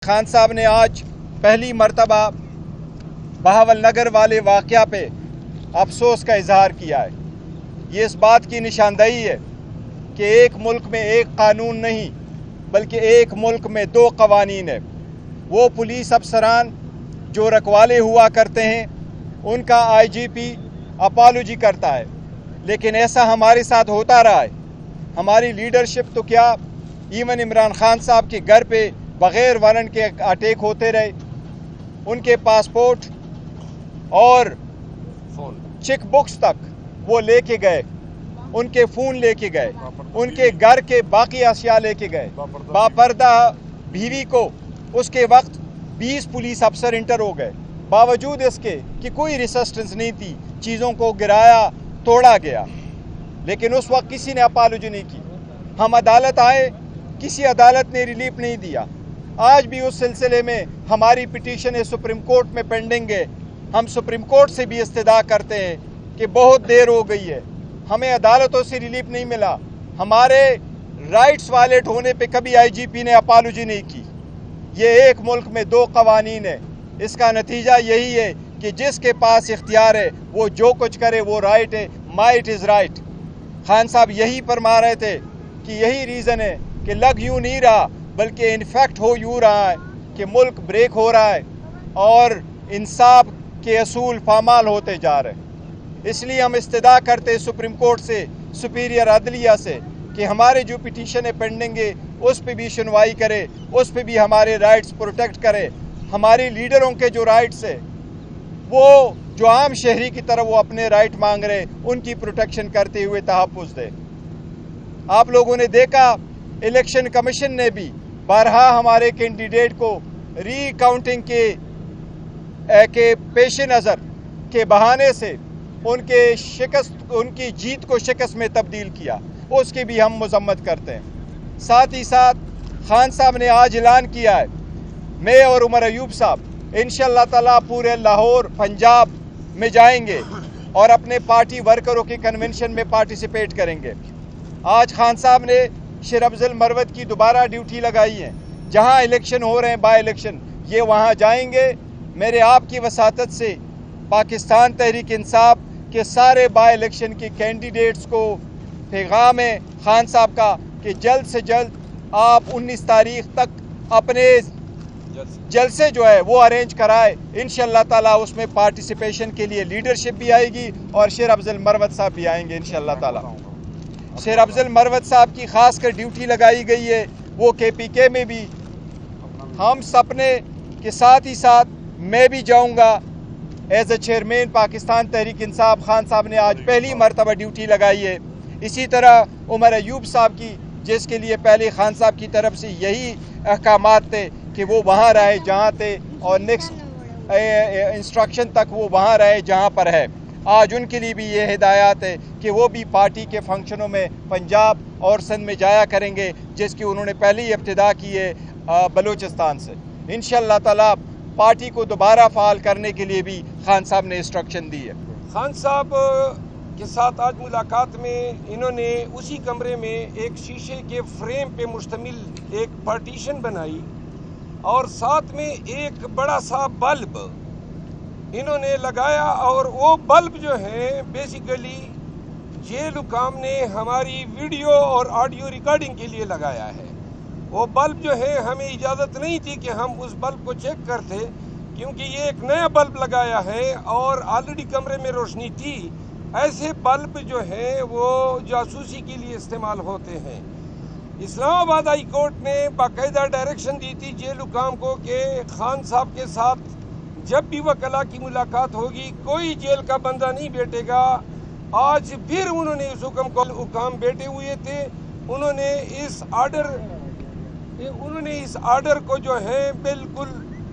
खान साहब ने आज पहली मर्तबा बहावल नगर वाले वाक़या पे अफसोस का इजहार किया है। ये इस बात की निशानदेही है कि एक मुल्क में एक कानून नहीं बल्कि एक मुल्क में दो कवानीन है। वो पुलिस अफसरान जो रखवाले हुआ करते हैं उनका IGP अपॉलोजी करता है, लेकिन ऐसा हमारे साथ होता रहा है। हमारी लीडरशिप तो क्या, इवन इमरान खान साहब के घर पे बग़ैर वारंट के अटैक होते रहे। उनके पासपोर्ट और चेक बुक्स तक वो लेके गए, उनके फ़ोन लेके गए, उनके घर के बाकी अशिया लेके गए। बापर्दा बीवी को उसके वक्त 20 पुलिस अफसर इंटर हो गए, बावजूद इसके कि कोई रेसिस्टेंस नहीं थी, चीज़ों को गिराया तोड़ा गया, लेकिन उस वक्त किसी ने अपॉलोजी नहीं की। हम अदालत आए, किसी अदालत ने रिलीफ नहीं दिया। आज भी उस सिलसिले में हमारी पिटीशन सुप्रीम कोर्ट में पेंडिंग है। हम सुप्रीम कोर्ट से भी इस्तदा करते हैं कि बहुत देर हो गई है, हमें अदालतों से रिलीफ नहीं मिला। हमारे राइट्स वायलेट होने पे कभी IGP ने अपॉलोजी नहीं की। ये एक मुल्क में दो कवानीन है। इसका नतीजा यही है कि जिसके पास इख्तियार है वो जो कुछ करे वो राइट है, माइट इज़ राइट। खान साहब यही फरमा रहे थे कि यही रीज़न है कि लग यूँ नहीं रहा बल्कि इनफैक्ट हो यूँ रहा है कि मुल्क ब्रेक हो रहा है और इंसाफ के असूल पामाल होते जा रहे हैं। इसलिए हम इस्तदा करते सुप्रीम कोर्ट से, सुपीरियर अदलिया से कि हमारे जो पिटीशन है पेंडिंग है उस पर भी सुनवाई करे, उस पर भी हमारे राइट्स प्रोटेक्ट करे। हमारे लीडरों के जो राइट्स है वो जो आम शहरी की तरह वो अपने राइट मांग रहे, उनकी प्रोटेक्शन करते हुए तहफ़्फ़ुज़ दे। आप लोगों ने देखा इलेक्शन कमीशन ने भी बारहा हमारे कैंडिडेट को रीकाउंटिंग के पेश नज़र के बहाने से उनकी जीत को शिकस्त में तब्दील किया, उसकी भी हम मज़म्मत करते हैं। साथ ही साथ खान साहब ने आज ऐलान किया है, मैं और उमर अयूब साहब इंशाअल्लाह ताला पूरे लाहौर पंजाब में जाएंगे और अपने पार्टी वर्करों के कन्वेंशन में पार्टिसिपेट करेंगे। आज खान साहब ने शेर अफजल मरवत की दोबारा ड्यूटी लगाई है। जहां इलेक्शन हो रहे हैं बाय इलेक्शन, ये वहां जाएंगे। मेरे आपकी वसातत से पाकिस्तान तहरीक इंसाफ के सारे बाय इलेक्शन के कैंडिडेट्स को पैगाम है खान साहब का कि जल्द से जल्द आप 19 तारीख तक अपने जलसे जो है वो अरेंज कराए। इंशाअल्लाह ताला उसमें पार्टिसिपेशन के लिए लीडरशिप भी आएगी और शेर अफजल मरवत साहब भी आएंगे इंशाअल्लाह ताला। शेर अफजल मरवत साहब की खास कर ड्यूटी लगाई गई है, वो KPK में भी हम सपने के साथ ही साथ मैं भी जाऊंगा as a chairman Pakistan Tehreek Insaf. Khan साहब ने आज पहली मरतबा ड्यूटी लगाई है। इसी तरह उमर अयूब साहब की, जिसके लिए पहले खान साहब की तरफ से यही अहकामात थे कि वो वहाँ रहे जहाँ थे और नेक्स्ट इंस्ट्रक्शन तक वो वहाँ रहे जहाँ पर है। आज उनके लिए भी ये हिदायत है कि वो भी पार्टी के फंक्शनों में पंजाब और सिंध में जाया करेंगे, जिसकी उन्होंने पहले ही इब्तिदा की है बलूचिस्तान से। इंशाअल्लाह ताला पार्टी को दोबारा फ़ाल करने के लिए भी खान साहब ने इंस्ट्रक्शन दी है। खान साहब के साथ आज मुलाकात में इन्होंने उसी कमरे में एक शीशे के फ्रेम पे मुश्तमिल एक पार्टीशन बनाई और साथ में एक बड़ा सा बल्ब इन्होंने लगाया और वो बल्ब जो है बेसिकली जेल हुकाम ने हमारी वीडियो और ऑडियो रिकॉर्डिंग के लिए लगाया है। वो बल्ब जो है हमें इजाज़त नहीं थी कि हम उस बल्ब को चेक करते, क्योंकि ये एक नया बल्ब लगाया है और ऑलरेडी कमरे में रोशनी थी। ऐसे बल्ब जो है वो जासूसी के लिए इस्तेमाल होते हैं। इस्लामाबाद हाई कोर्ट ने बाकायदा डायरेक्शन दी थी जेल हुकाम को कि खान साहब के साथ जब भी वकला की मुलाकात होगी कोई जेल का बंदा नहीं बैठेगा। आज फिर उन्होंने इस हुक्म बैठे हुए थे। उन्होंने इस आर्डर को जो है बिल्कुल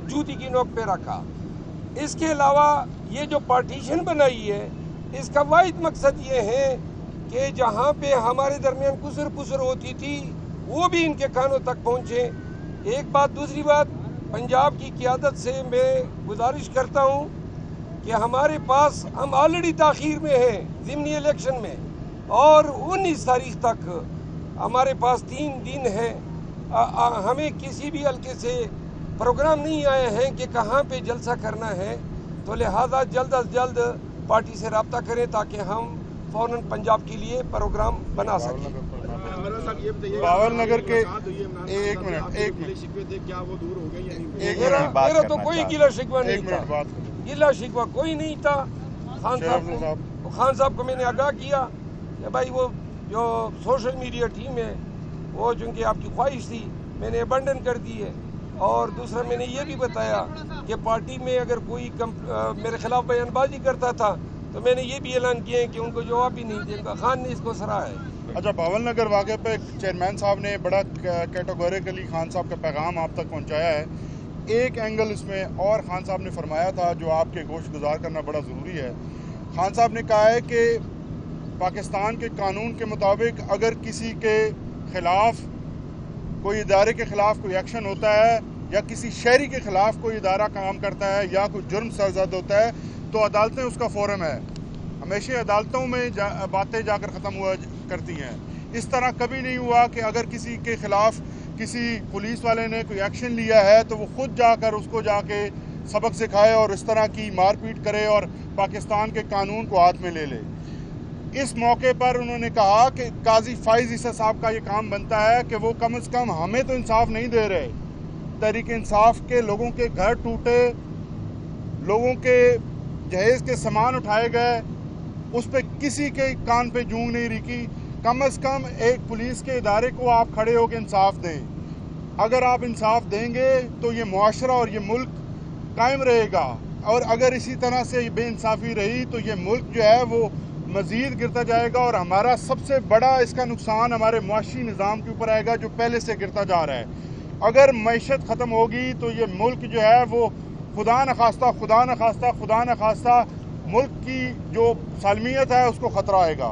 जूती की नोक पे रखा। इसके अलावा ये जो पार्टीशन बनाई है इसका वाहिद मकसद ये है कि जहाँ पे हमारे दरमियान कुसर पुसर होती थी वो भी इनके कानों तक पहुँचे। एक बात। दूसरी बात, पंजाब की क़ियादत से मैं गुजारिश करता हूँ कि हमारे पास हम ऑलरेडी ताख़ीर में हैं ज़िमनी इलेक्शन में और 19 तारीख तक हमारे पास 3 दिन हैं। हमें किसी भी हल्के से پروگرام نہیں آئے ہیں کہ کہاں پہ جلسہ کرنا ہے، تو لہذا جلد از جلد پارٹی سے رابطہ کریں تاکہ ہم فوراً پنجاب کے لیے پروگرام بنا سکیں۔ باول نگر کے میرا تو کوئی گلا شکوہ نہیں تھا، گلا شکوہ کوئی نہیں تھا۔ خان صاحب کو میں نے آگاہ کیا کہ بھائی وہ جو سوشل میڈیا ٹیم ہے وہ چونکہ آپ کی خواہش تھی میں نے ابنڈن کر دی ہے، اور دوسرا میں نے یہ بھی بتایا کہ پارٹی میں اگر کوئی میرے خلاف بیان بازی کرتا تھا تو میں نے یہ بھی اعلان کیا ہے کہ ان کو جواب بھی نہیں دیں گا۔ خان نے اس کو سراہا ہے۔ اچھا، باول نگر واقعے پہ چیئرمین صاحب نے بڑا کیٹیگوریکلی خان صاحب کا پیغام آپ تک پہنچایا ہے۔ ایک اینگل اس میں اور خان صاحب نے فرمایا تھا جو آپ کے گوش گزار کرنا بڑا ضروری ہے۔ خان صاحب نے کہا ہے کہ پاکستان کے قانون کے مطابق اگر کسی کے خلاف کوئی ادارے کے خلاف کوئی ایکشن ہوتا ہے یا کسی شہری کے خلاف کوئی ادارہ کام کرتا ہے یا کوئی جرم سرزد ہوتا ہے تو عدالتیں اس کا فورم ہے۔ ہمیشہ عدالتوں میں باتیں جا کر ختم ہوا کرتی ہیں۔ اس طرح کبھی نہیں ہوا کہ اگر کسی کے خلاف کسی پولیس والے نے کوئی ایکشن لیا ہے تو وہ خود جا کر اس کو جا کے سبق سکھائے اور اس طرح کی مار پیٹ کرے اور پاکستان کے قانون کو ہاتھ میں لے لے۔ اس موقع پر انہوں نے کہا کہ قاضی فائز عیسیٰ صاحب کا یہ کام بنتا ہے کہ وہ کم از کم ہمیں تو انصاف نہیں دے رہے، تحریک انصاف کے لوگوں کے گھر ٹوٹے، لوگوں کے جہیز کے سامان اٹھائے گئے، اس پہ کسی کے کان پہ جونگ نہیں رکی۔ کم از کم ایک پولیس کے ادارے کو آپ کھڑے ہو کے انصاف دیں۔ اگر آپ انصاف دیں گے تو یہ معاشرہ اور یہ ملک قائم رہے گا، اور اگر اسی طرح سے بے انصافی رہی تو یہ ملک جو ہے وہ مزید گرتا جائے گا، اور ہمارا سب سے بڑا اس کا نقصان ہمارے معاشی نظام کے اوپر آئے گا جو پہلے سے گرتا جا رہا ہے۔ اگر معیشت ختم ہوگی تو یہ ملک جو ہے وہ خدا نخواستہ ملک کی جو سالمیت ہے اس کو خطرہ آئے گا۔